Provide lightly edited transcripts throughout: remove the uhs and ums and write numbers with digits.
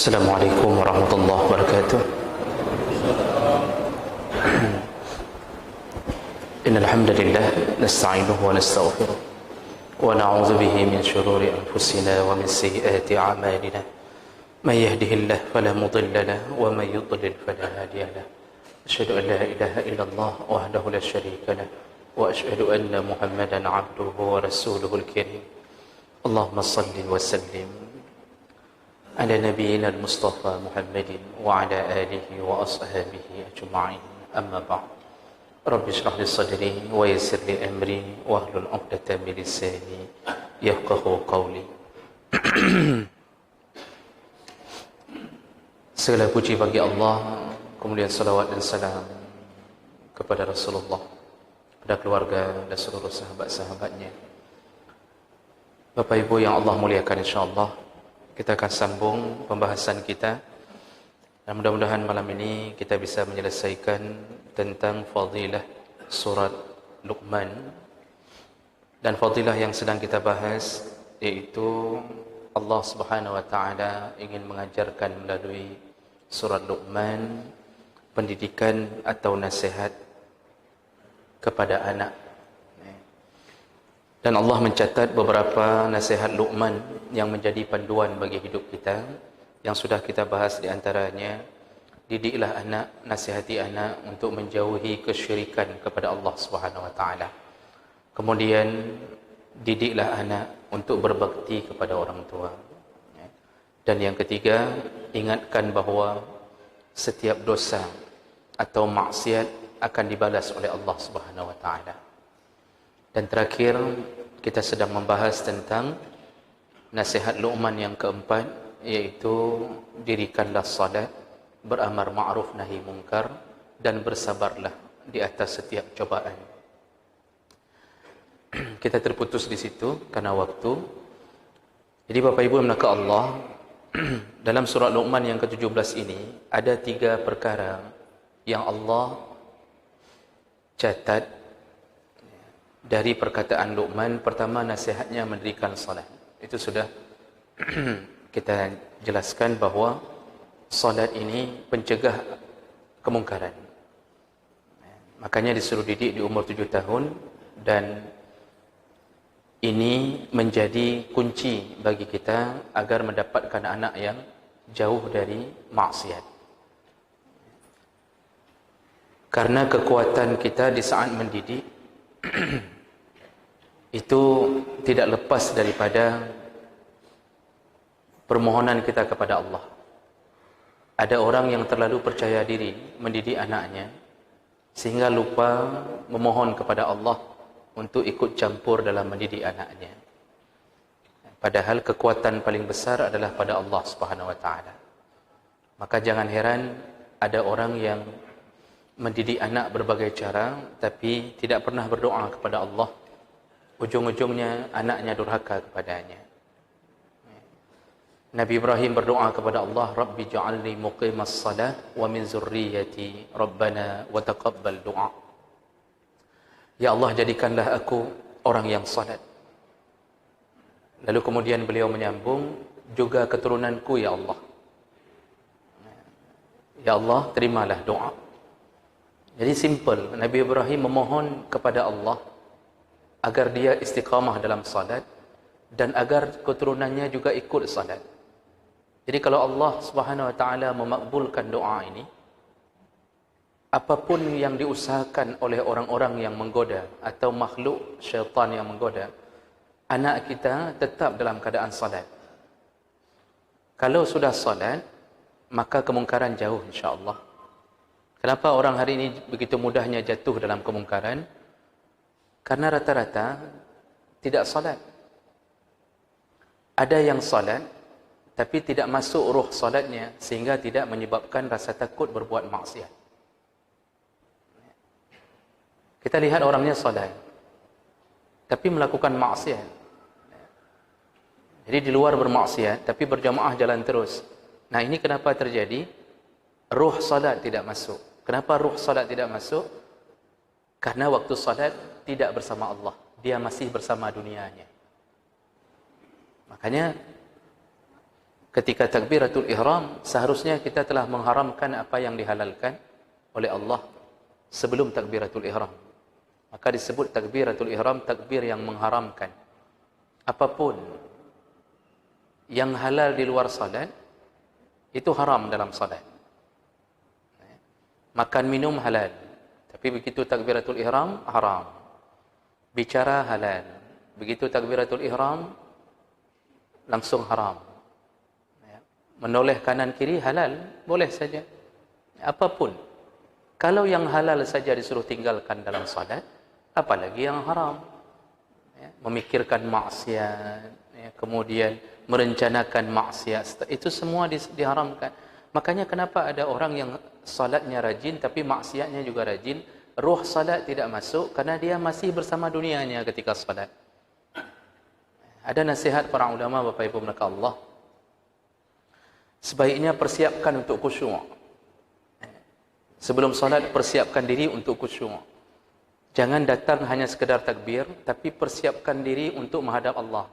Assalamualaikum warahmatullahi wabarakatuh. Innal hamdalillah nasta'inuhu wa nastaghfiruh wa na'udzu bihi min shururi anfusina wa min sayyiati a'malina. May yahdihillahu fala mudilla lahu wa may yudlil fala hadiya lahu. Asyhadu an la ilaha illallah wahdahu la syarika lahu wa asyhadu anna Muhammadan 'abduhu wa rasuluhul karim. Allahumma shalli wa sallim على نبينا المصطفى محمد وعلى آله وأصحابه أجمعين أما بعد رب اشرح لي صدري ويسر لي أمري واحلل عقدة من لساني يفقهوا قولي. Segala puji bagi Allah, kemudian salawat dan salam kepada Rasulullah, kepada keluarga dan seluruh sahabat-sahabatnya. Bapak Ibu yang Allah muliakan, insyaallah kita akan sambung pembahasan kita, dan mudah-mudahan malam ini kita bisa menyelesaikan tentang fadilah surat Luqman. Dan fadilah yang sedang kita bahas yaitu Allah Subhanahu wa taala ingin mengajarkan melalui surat Luqman pendidikan atau nasihat kepada anak. Dan Allah mencatat beberapa nasihat Luqman yang menjadi panduan bagi hidup kita, yang sudah kita bahas di antaranya, didiklah anak, nasihati anak untuk menjauhi kesyirikan kepada Allah Subhanahu wa taala. Kemudian didiklah anak untuk berbakti kepada orang tua. Dan yang ketiga, ingatkan bahawa setiap dosa atau maksiat akan dibalas oleh Allah Subhanahu wa taala. Dan terakhir, kita sedang membahas tentang nasihat Luqman yang keempat, yaitu dirikanlah salat, beramar ma'ruf nahi mungkar, dan bersabarlah di atas setiap cobaan. Kita terputus di situ karena waktu. Jadi Bapak Ibu yang dirahmati Allah, dalam surah Luqman yang ke-17 ini ada 3 perkara yang Allah catat dari perkataan Luqman. Pertama, nasihatnya mendirikan salat. Itu sudah kita jelaskan bahawa salat ini pencegah kemungkaran. Makanya disuruh didik di umur 7 tahun, dan ini menjadi kunci bagi kita agar mendapatkan anak yang jauh dari maksiat. Karena kekuatan kita di saat mendidik itu tidak lepas daripada permohonan kita kepada Allah. Ada orang yang terlalu percaya diri mendidik anaknya sehingga lupa memohon kepada Allah untuk ikut campur dalam mendidik anaknya. Padahal kekuatan paling besar adalah pada Allah Subhanahu wa taala. Maka jangan heran ada orang yang mendidik anak berbagai cara tapi tidak pernah berdoa kepada Allah. Ujung-ujungnya anaknya durhaka kepadanya. Nabi Ibrahim berdoa kepada Allah, Rabbi ja'alni muqimas salah wa min zurriyyati Rabbana wa taqabbal du'a. Ya Allah, jadikanlah aku orang yang salat. Lalu kemudian beliau menyambung, juga keturunanku ya Allah. Ya Allah, terimalah doa. Jadi simple, Nabi Ibrahim memohon kepada Allah agar dia istiqamah dalam salat dan agar keturunannya juga ikut salat. Jadi kalau Allah Subhanahu wa taala memakbulkan doa ini, apapun yang diusahakan oleh orang-orang yang menggoda atau makhluk syaitan yang menggoda, anak kita tetap dalam keadaan salat. Kalau sudah salat, maka kemungkaran jauh insya-Allah. Kenapa orang hari ini begitu mudahnya jatuh dalam kemungkaran? Karena rata-rata tidak salat. Ada yang salat tapi tidak masuk ruh salatnya sehingga tidak menyebabkan rasa takut berbuat maksiat. Kita lihat orangnya salat tapi melakukan maksiat. Jadi di luar bermaksiat tapi berjamaah jalan terus. Nah, ini kenapa terjadi? Ruh salat tidak masuk. Kenapa ruh salat tidak masuk? Karena waktu salat tidak bersama Allah, dia masih bersama dunianya. Makanya ketika takbiratul ihram seharusnya kita telah mengharamkan apa yang dihalalkan oleh Allah sebelum takbiratul ihram. Maka disebut takbiratul ihram takbir yang mengharamkan. Apapun yang halal di luar salat itu haram dalam salat. Makan minum halal, tapi begitu takbiratul ihram haram. Bicara halal, begitu takbiratul ihram langsung haram. Menoleh kanan kiri halal, boleh saja. Apapun. Kalau yang halal saja disuruh tinggalkan dalam salat, apalagi yang haram. Memikirkan maksiat, kemudian merencanakan maksiat, itu semua diharamkan. Makanya kenapa ada orang yang salatnya rajin tapi maksiatnya juga rajin, ruh salat tidak masuk karena dia masih bersama dunianya ketika salat. Ada nasihat para ulama, Bapak Ibu maka Allah, sebaiknya persiapkan untuk khusyuk. Sebelum salat persiapkan diri untuk khusyuk. Jangan datang hanya sekedar takbir, tapi persiapkan diri untuk menghadap Allah.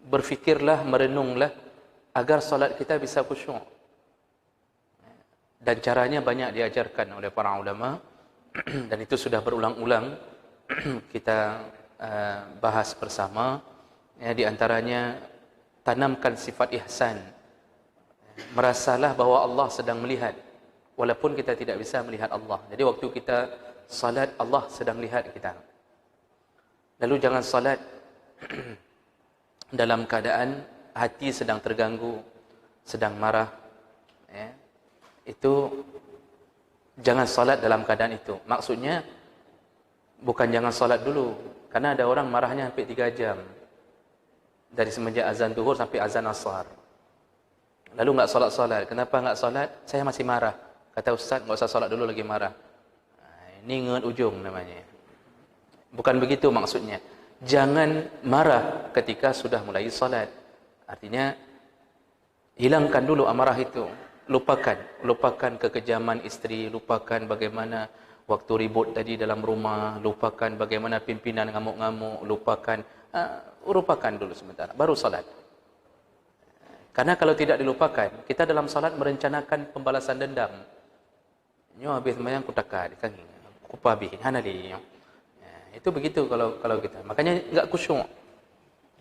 Berfikirlah, merenunglah agar salat kita bisa khusyuk. Dan caranya banyak diajarkan oleh para ulama dan itu sudah berulang-ulang kita bahas bersama. Di antaranya tanamkan sifat ihsan. Merasalah bahwa Allah sedang melihat walaupun kita tidak bisa melihat Allah. Jadi waktu kita salat, Allah sedang lihat kita. Lalu jangan salat dalam keadaan hati sedang terganggu, sedang marah. Itu jangan salat dalam keadaan itu. Maksudnya bukan jangan salat dulu, karena ada orang marahnya sampai 3 jam. Dari semenjak azan zuhur sampai azan asar. Lalu enggak salat-salat. Kenapa enggak salat? Saya masih marah. Kata ustaz, enggak usah salat dulu lagi marah. Ini nget ujung namanya. Bukan begitu maksudnya. Jangan marah ketika sudah mulai salat. Artinya hilangkan dulu amarah itu. Lupakan kekejaman isteri, lupakan bagaimana waktu ribut tadi dalam rumah, lupakan bagaimana pimpinan ngamuk-ngamuk, lupakan dulu sebentar, baru salat. Karena kalau tidak dilupakan, kita dalam salat merencanakan pembalasan dendam. Nyo habis sembahyang kutakar kaki. Kupabi hanali. Itu begitu kalau kita. Makanya enggak khusyuk.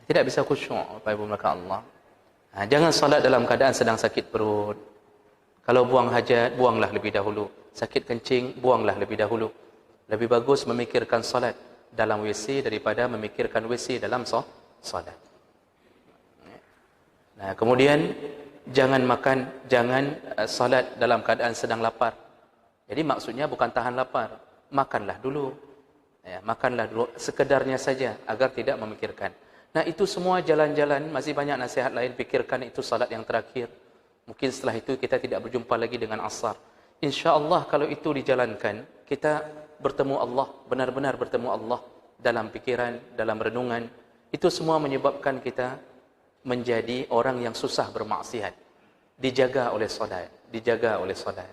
Tidak bisa khusyuk, Bapak Ibu maka Allah. Jangan salat dalam keadaan sedang sakit perut. Kalau buang hajat, buanglah lebih dahulu. Sakit kencing, buanglah lebih dahulu. Lebih bagus memikirkan salat dalam WC daripada memikirkan WC dalam salat. Nah, kemudian jangan salat dalam keadaan sedang lapar. Jadi maksudnya bukan tahan lapar. Makanlah dulu. Makanlah dulu sekedarnya saja agar tidak memikirkan. Nah, itu semua jalan-jalan, masih banyak nasihat lain. Pikirkan itu salat yang terakhir. Mungkin setelah itu kita tidak berjumpa lagi dengan asar. InsyaAllah kalau itu dijalankan, kita bertemu Allah, benar-benar bertemu Allah dalam pikiran, dalam renungan. Itu semua menyebabkan kita menjadi orang yang susah bermaksiat. Dijaga oleh salat, dijaga oleh salat.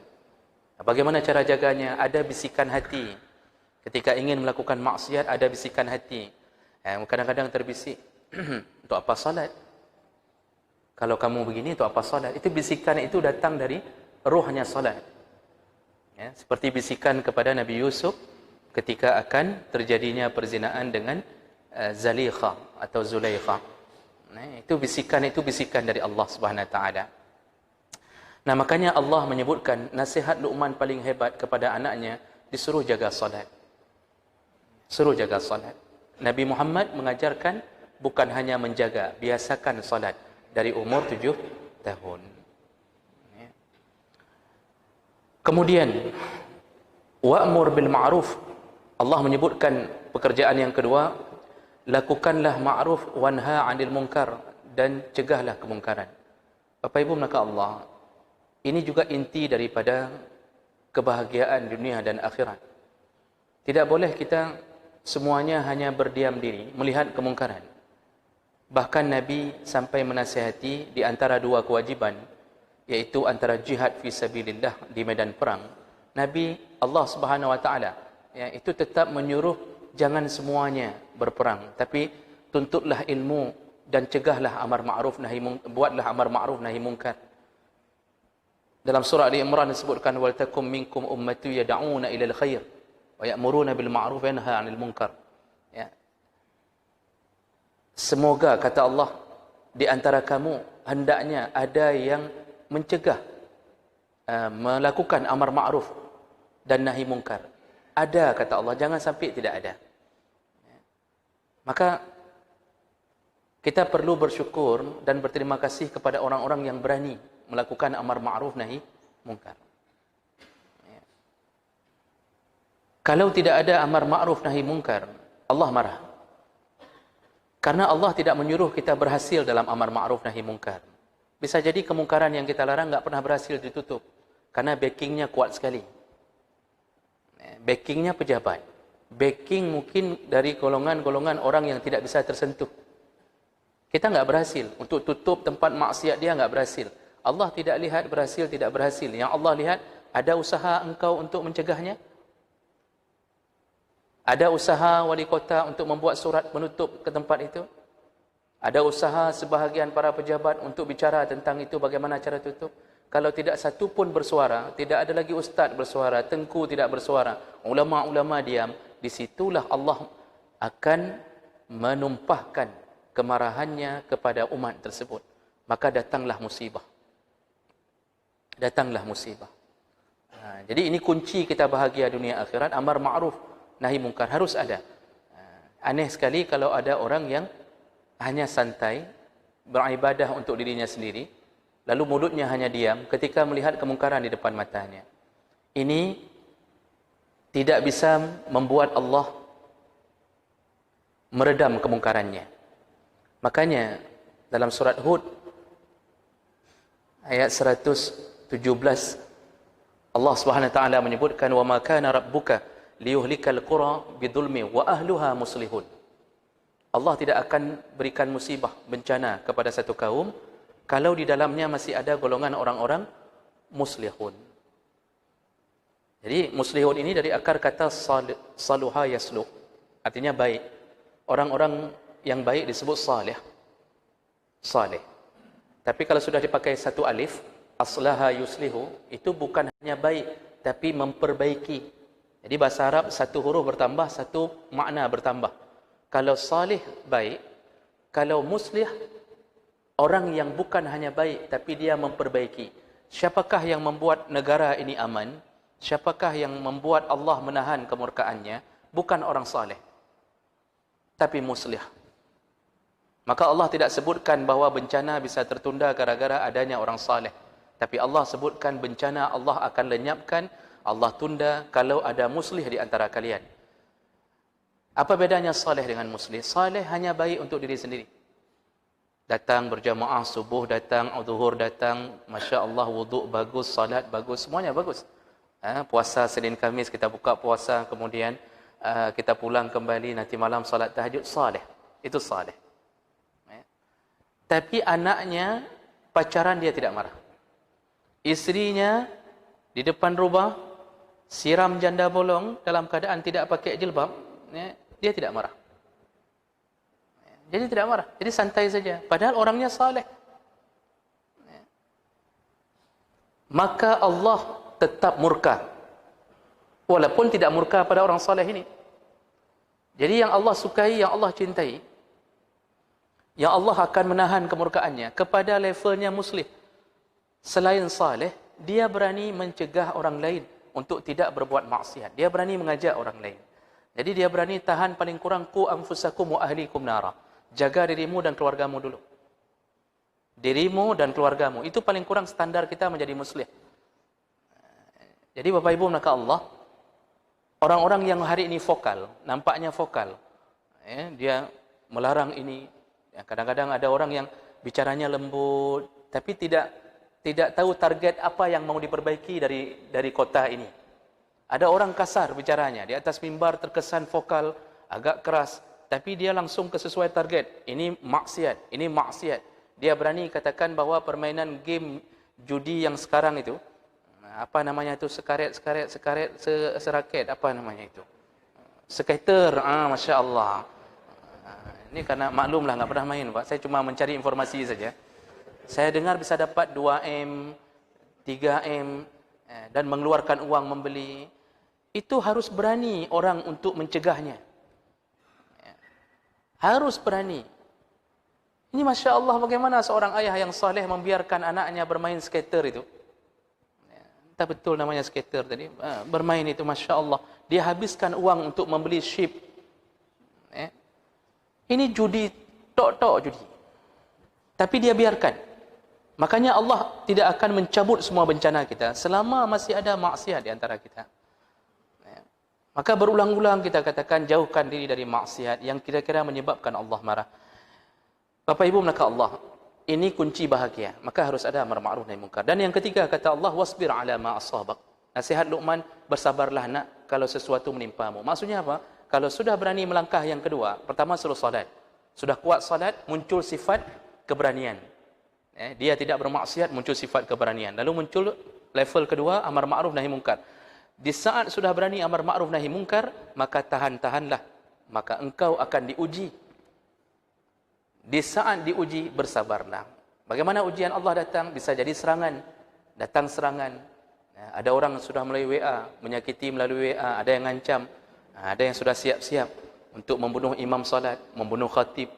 Bagaimana cara jaganya? Ada bisikan hati. Ketika ingin melakukan maksiat, ada bisikan hati. Kadang-kadang terbisik, untuk apa salat? Kalau kamu begini, untuk apa salat? Itu bisikan itu datang dari ruhnya salat. Seperti bisikan kepada Nabi Yusuf ketika akan terjadinya perzinaan dengan Zalikha atau Zulaikha. Itu bisikan dari Allah Subhanahu Wa Taala. Nah, makanya Allah menyebutkan nasihat Luqman paling hebat kepada anaknya, disuruh jaga salat. Suruh jaga salat. Nabi Muhammad mengajarkan bukan hanya menjaga, biasakan salat dari umur 7 tahun. Kemudian wa'mur bil ma'ruf. Allah menyebutkan pekerjaan yang kedua, lakukanlah ma'ruf wanha 'anil munkar, dan cegahlah kemungkaran. Bapak Ibu maka Allah, ini juga inti daripada kebahagiaan dunia dan akhirat. Tidak boleh kita semuanya hanya berdiam diri melihat kemungkaran. Bahkan Nabi sampai menasihati di antara 2 kewajiban, yaitu antara jihad fi sabilillah di medan perang. Nabi Allah Subhanahu Wa Taala itu tetap menyuruh jangan semuanya berperang, tapi tuntutlah ilmu dan cegahlah amar ma'ruf nahi mungkar, buatlah amar ma'ruf nahi mungkar. Dalam surah Ali Imran disebutkan wal takum minkum ummatu yad'una ilal khair wa ya'muruna bil ma'ruf wa yanha 'anil munkar. Ya. Semoga kata Allah di antara kamu hendaknya ada yang mencegah melakukan amar ma'ruf dan nahi mungkar. Ada kata Allah, jangan sampai tidak ada. Ya. Maka kita perlu bersyukur dan berterima kasih kepada orang-orang yang berani melakukan amar ma'ruf nahi mungkar. Ya. Kalau tidak ada amar ma'ruf nahi mungkar, Allah marah. Karena Allah tidak menyuruh kita berhasil dalam amar ma'ruf nahi mungkar. Bisa jadi kemungkaran yang kita larang enggak pernah berhasil ditutup karena backingnya kuat sekali. Backingnya pejabat. Backing mungkin dari golongan-golongan orang yang tidak bisa tersentuh. Kita enggak berhasil untuk tutup tempat maksiat, dia enggak berhasil. Allah tidak lihat berhasil tidak berhasil. Yang Allah lihat, ada usaha engkau untuk mencegahnya? Ada usaha wali kota untuk membuat surat menutup ke tempat itu? Ada usaha sebahagian para pejabat untuk bicara tentang itu, bagaimana cara tutup? Kalau tidak satu pun bersuara, tidak ada lagi ustaz bersuara, tengku tidak bersuara, ulama-ulama diam, disitulah Allah akan menumpahkan kemarahannya kepada umat tersebut. Maka datanglah musibah. Datanglah musibah. Jadi ini kunci kita bahagia dunia akhirat. Amar ma'ruf nahi mungkar harus ada. Aneh sekali kalau ada orang yang hanya santai beribadah untuk dirinya sendiri, lalu mulutnya hanya diam ketika melihat kemungkaran di depan matanya. Ini tidak bisa membuat Allah meredam kemungkarannya. Makanya dalam surat Hud ayat 117 Allah Subhanahu wa taala menyebutkan wa ma kana rabbuka liyuhlikal qura bidzulmi wa ahluha muslihun. Allah tidak akan berikan musibah, bencana kepada satu kaum kalau di dalamnya masih ada golongan orang-orang muslihun. Jadi muslihun ini dari akar kata saluha yasluh, artinya baik. Orang-orang yang baik disebut salih. Salih. Tapi kalau sudah dipakai satu alif, aslaha yuslihu, itu bukan hanya baik, tapi memperbaiki. Jadi bahasa Arab satu huruf bertambah, satu makna bertambah. Kalau salih baik, kalau muslih orang yang bukan hanya baik, tapi dia memperbaiki. Siapakah yang membuat negara ini aman? Siapakah yang membuat Allah menahan kemurkaannya? Bukan orang salih, tapi muslih. Maka Allah tidak sebutkan bahawa bencana bisa tertunda gara-gara adanya orang saleh. Tapi Allah sebutkan bencana Allah akan lenyapkan, Allah tunda kalau ada muslih di antara kalian. Apa bedanya saleh dengan muslih? Saleh hanya baik untuk diri sendiri. Datang berjamaah subuh, datang zuhur, datang, Masya Allah, wuduk bagus, salat bagus, semuanya bagus. Puasa Senin Khamis kita buka puasa, kemudian kita pulang kembali, nanti malam salat tahajud, saleh. Itu saleh. Tapi anaknya pacaran dia tidak marah. Isterinya di depan rumah siram janda bolong dalam keadaan tidak pakai jilbab, dia tidak marah. Jadi tidak marah, jadi santai saja. Padahal orangnya saleh. Maka Allah tetap murka, walaupun tidak murka pada orang saleh ini. Jadi yang Allah sukai, yang Allah cintai, yang Allah akan menahan kemurkaannya kepada levelnya muslih. Selain saleh, dia berani mencegah orang lain untuk tidak berbuat maksiat. Dia berani mengajak orang lain. Jadi dia berani tahan paling kurang qu anfusakum wa ahlikum nara. Jaga dirimu dan keluargamu dulu. Dirimu dan keluargamu, itu paling kurang standar kita menjadi muslih. Jadi Bapak Ibu maka Allah, orang-orang yang hari ini vokal, nampaknya vokal, dia melarang ini. Kadang-kadang ada orang yang bicaranya lembut, tapi tidak tahu target apa yang mau diperbaiki dari kota ini. Ada orang kasar bicaranya, di atas mimbar terkesan vokal, agak keras, tapi dia langsung ke sesuai target. Ini maksiat, ini maksiat. Dia berani katakan bahawa permainan game judi yang sekarang itu, apa namanya itu, seraket, apa namanya itu? Skater, Masya Allah. Ini karena maklumlah nggak pernah main, Pak. Saya cuma mencari informasi saja. Saya dengar bisa dapat 2M, 3M, dan mengeluarkan uang membeli. Itu harus berani orang untuk mencegahnya. Harus berani. Ini Masya Allah bagaimana seorang ayah yang saleh membiarkan anaknya bermain skater itu. Entah betul namanya skater tadi. Bermain itu Masya Allah. Dia habiskan uang untuk membeli ship. Ini judi, tok-tok judi. Tapi dia biarkan. Makanya Allah tidak akan mencabut semua bencana kita selama masih ada maksiat di antara kita. Maka berulang-ulang kita katakan jauhkan diri dari maksiat yang kira-kira menyebabkan Allah marah. Bapak Ibu melaka Allah, ini kunci bahagia. Maka harus ada amar ma'ruf nahi munkar. Dan yang ketiga kata Allah, wasbir ala ma asabak. Nasihat Luqman, bersabarlah nak kalau sesuatu menimpamu. Maksudnya apa? Kalau sudah berani melangkah yang kedua, pertama suruh salat. Sudah kuat salat, muncul sifat keberanian. Dia tidak bermaksiat, muncul sifat keberanian. Lalu muncul level kedua, amar ma'ruf nahi munkar. Di saat sudah berani amar ma'ruf nahi munkar, maka tahan-tahanlah. Maka engkau akan diuji. Di saat diuji, bersabarlah. Bagaimana ujian Allah datang? Bisa jadi serangan. Datang serangan. Ada orang sudah melalui WA, menyakiti melalui WA. Ada yang ngancam. Ada yang sudah siap-siap untuk membunuh imam salat, membunuh khatib.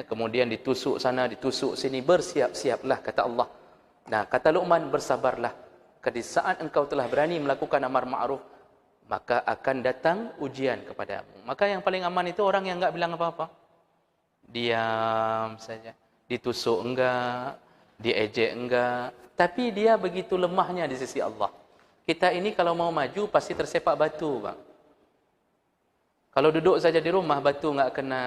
Kemudian ditusuk sana, ditusuk sini. Bersiap-siaplah, kata Allah. Nah, kata Luqman, bersabarlah. Di saat engkau telah berani melakukan amar ma'ruf, maka akan datang ujian kepadamu. Maka yang paling aman itu orang yang enggak bilang apa-apa. Diam saja. Ditusuk enggak, diejek enggak. Tapi dia begitu lemahnya di sisi Allah. Kita ini kalau mau maju pasti tersepak batu, Bang. Kalau duduk saja di rumah, batu enggak kena.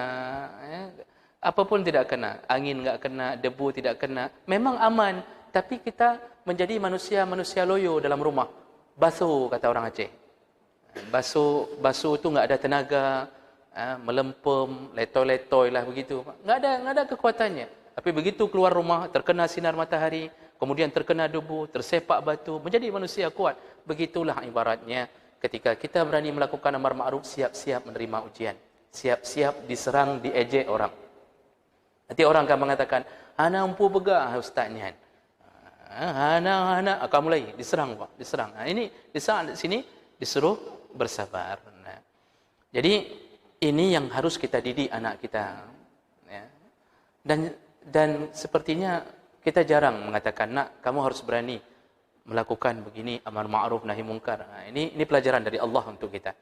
Apapun tidak kena. Angin enggak kena, debu tidak kena. Memang aman. Tapi kita menjadi manusia loyo dalam rumah. Basuh, kata orang Aceh. Basuh itu enggak ada tenaga. Melempem, letoy-letoy lah begitu. Enggak ada kekuatannya. Tapi begitu keluar rumah, terkena sinar matahari, kemudian terkena debu, tersepak batu, menjadi manusia kuat. Begitulah ibaratnya ketika kita berani melakukan amar ma'ruf, siap-siap menerima ujian. Siap-siap diserang, diejek orang. Nanti orang akan mengatakan, "Ana empu begah ustaznya." Ana akan mulai diserang, Pak, diserang. Ini di saat sini disuruh bersabar. Jadi ini yang harus kita didik anak kita. Dan sepertinya kita jarang mengatakan, nak, kamu harus berani melakukan begini, amar ma'ruf nahi munkar. Ini pelajaran dari Allah untuk kita.